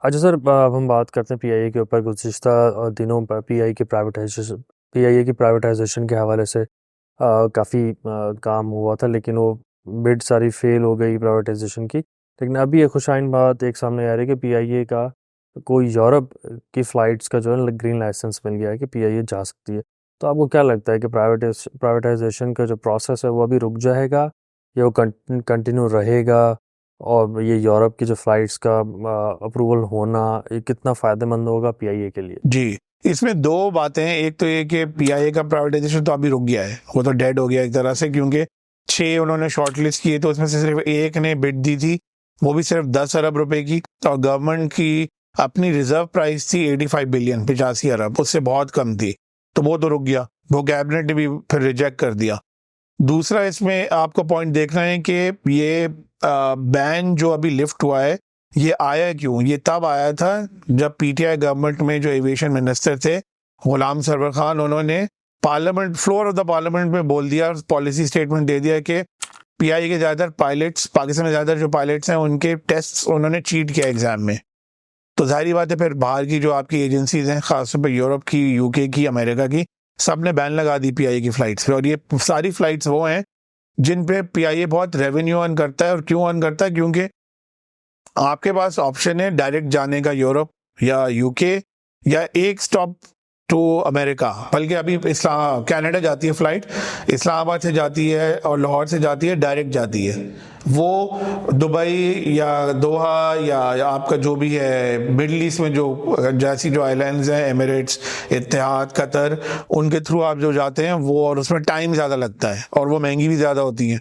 अच्छा सर, अब हम बात करते हैं पीआईए के ऊपर। गुज़िश्ता दिनों पर पीआईए की प्राइवेटाइजेशन के हवाले से काफ़ी काम हुआ था, लेकिन वो बिड सारी फेल हो गई प्राइवेटाइजेशन की। लेकिन अभी ये खुशाइन बात एक सामने आ रही है कि पीआईए का कोई यूरोप की फ़्लाइट्स का जो है ग्रीन लाइसेंस मिल गया है कि पीआईए जा सकती है। तो आपको क्या लगता है कि प्राइवेटाइजेशन का जो प्रोसेस है वो अभी रुक जाएगा या वो कंटिन्यू रहेगा? और ये यूरोप की जो फ़्लाइट्स का अप्रूवल होना, ये कितना फ़ायदेमंद होगा पीआईए के लिए? जी, इसमें दो बातें हैं। एक तो ये कि पीआईए का प्राइवेटाइजेशन तो अभी रुक गया है, वो तो डेड हो गया एक तरह से, क्योंकि 6 उन्होंने शॉर्टलिस्ट किए तो उसमें से सिर्फ एक ने बिड दी थी, वो भी सिर्फ 10 अरब रुपए की। और गवर्नमेंट की अपनी रिजर्व प्राइस थी 85 बिलियन, 85 अरब, उससे बहुत कम थी, तो वो तो रुक गया। वो कैबिनेट ने भी फिर रिजेक्ट कर दिया। दूसरा, इसमें आपको पॉइंट देखना है कि ये बैन जो अभी लिफ्ट हुआ है, ये आया क्यों? ये तब आया था जब पीटीआई गवर्नमेंट में जो एविएशन मिनिस्टर थे गुलाम सरवर खान, उन्होंने parliament, floor of the parliament में बोल दिया, पॉलिसी स्टेटमेंट दे दिया कि पीआई के ज़्यादातर पायलट्स, पाकिस्तान में ज़्यादातर जो पायलट्स हैं उनके टेस्ट उन्होंने चीट किया एग्जाम में। तो जाहिर बात है फिर बाहर की जो आपकी एजेंसीज हैं, खासतौर पर यूरोप की, यूके की, अमेरिका की, सब ने बैन लगा दी पीआईए की फ्लाइट्स पे। और ये सारी फ्लाइट्स वो हैं जिन पे पीआईए बहुत रेवेन्यू अर्न करता है। और क्यों अर्न करता है? क्योंकि आपके पास ऑप्शन है डायरेक्ट जाने का यूरोप या यूके, या एक स्टॉप टू अमेरिका। बल्कि अभी कनाडा जाती है फ्लाइट, इस्लामाबाद से जाती है और लाहौर से जाती है, डायरेक्ट जाती है। वो दुबई या दोहा या आपका जो भी है मिडल ईस्ट में जो जैसी जो आइलैंड्स हैं, एमिरेट्स, इत्तेहाद, कतर, उनके थ्रू आप जो जाते हैं वो, और उसमें टाइम ज़्यादा लगता है और वो महंगी भी ज़्यादा होती हैं।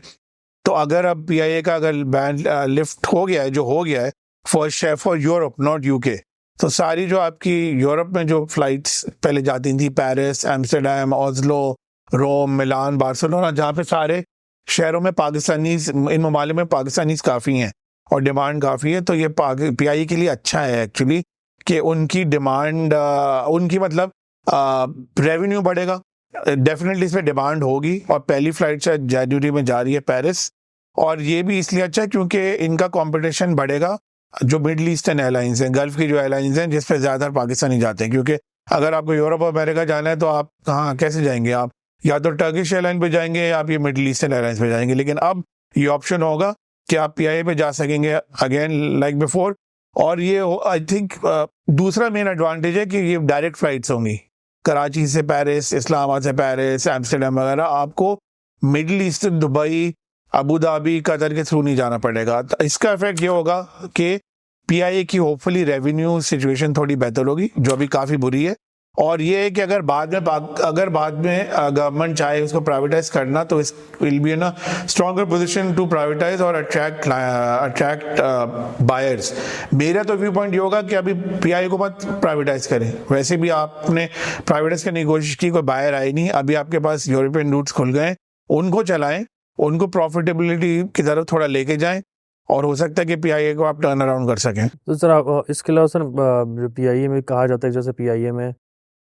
तो अगर अब पीआईए का अगर बैन लिफ्ट हो गया है, जो हो गया है फॉर यूरोप, नॉट यूके, तो सारी जो आपकी यूरोप में जो फ्लाइट्स पहले जाती थी, पेरिस, एम्स्टर्डम, ओस्लो, रोम, मिलान, बार्सिलोना, जहाँ पे सारे शहरों में पाकिस्तानीज, इन ममालिक में पाकिस्तानीज काफ़ी हैं और डिमांड काफ़ी है, तो ये पीआईए के लिए अच्छा है एक्चुअली कि उनकी डिमांड, उनकी मतलब रेवेन्यू बढ़ेगा। डेफिनेटली इस पर डिमांड होगी। और पहली फ्लाइट शायद जनवरी में जा रही है पेरिस, और ये भी इसलिए अच्छा है क्योंकि इनका कंपटीशन बढ़ेगा जो मिडल ईस्टर्न एयरलाइंस हैं, गल्फ की जो एयरलाइंस हैं, जिस पे ज़्यादातर पाकिस्तानी जाते हैं। क्योंकि अगर आपको यूरोप और अमेरिका जाना है तो आप कहाँ कैसे जाएंगे? आप या तो टर्किश एयरलाइन पे जाएंगे या आप ये मिडल ईस्टर्न एयरलाइंस पे जाएंगे। लेकिन अब ये ऑप्शन होगा कि आप पीआईए पे जा सकेंगे अगेन लाइक बिफोर। और ये आई थिंक दूसरा मेन एडवांटेज है कि ये डायरेक्ट फ्लाइट्स होंगी, कराची से पेरिस, इस्लामाबाद से पेरिस, एम्स्टर्डम वगैरह। आपको middle east, Dubai, Abu Dhabi, Qatar के थ्रू नहीं जाना पड़ेगा। तो इसका इफेक्ट ये होगा कि पीआईए की होपफुली रेवेन्यू सिचुएशन थोड़ी बेहतर होगी, जो अभी काफ़ी बुरी है। और ये है कि अगर बाद में गवर्नमेंट चाहे उसको प्राइवेटाइज करना, तो इस will be in a stronger position to privatise और अट्रैक्ट बायर्स। मेरा तो व्यू पॉइंट ये होगा कि अभी पीआईए को मत प्राइवेटाइज करें। वैसे भी आपने प्राइवेटाइज करने की कोशिश की, कोई बायर आए नहीं। अभी आपके पास यूरोपियन रूट्स खुल गए, उनको चलाएं, उनको प्रॉफिटेबिलिटी की तरफ थोड़ा लेके जाएं, और हो सकता है कि पीआईए को आप टर्न अराउंड कर सकें। तो सर, आप इसके अलावा सर, जो पीआईए में कहा जाता है, जैसे पीआईए में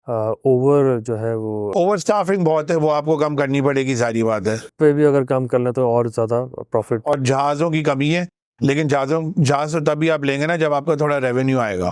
ओवर जो है वो ओवर स्टाफिंग बहुत है, वो आपको कम करनी पड़ेगी, सारी बात है। पे भी अगर कम कर लें तो और ज़्यादा प्रॉफिट। और जहाज़ों की कमी है, लेकिन जहाज़ तो तभी आप लेंगे ना जब आपका थोड़ा रेवेन्यू आएगा।